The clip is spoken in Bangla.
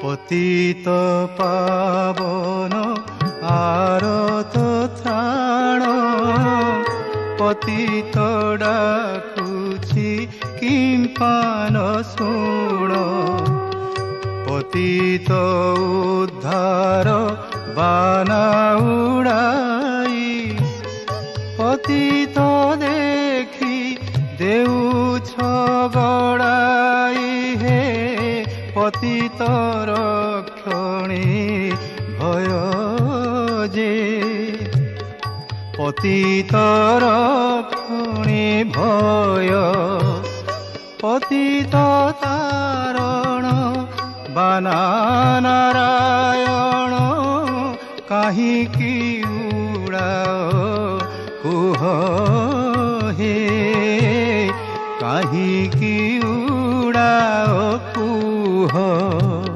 পতিত পাবন আরত ত্রাণ, পতিত ডাকুছি কিম্পান শুণ। পতিত উদ্ধার বানা উড়াই, পতিত দেখি দেউছ গড়াই। হে পতিত রক্ষণী ভয় যে, পতিত রক্ষণী ভয়। পতিত তারণ বানা নারায়ণ, কাহিকি উড়াও কুহ হে, কাহিকি উড়াও কুহ।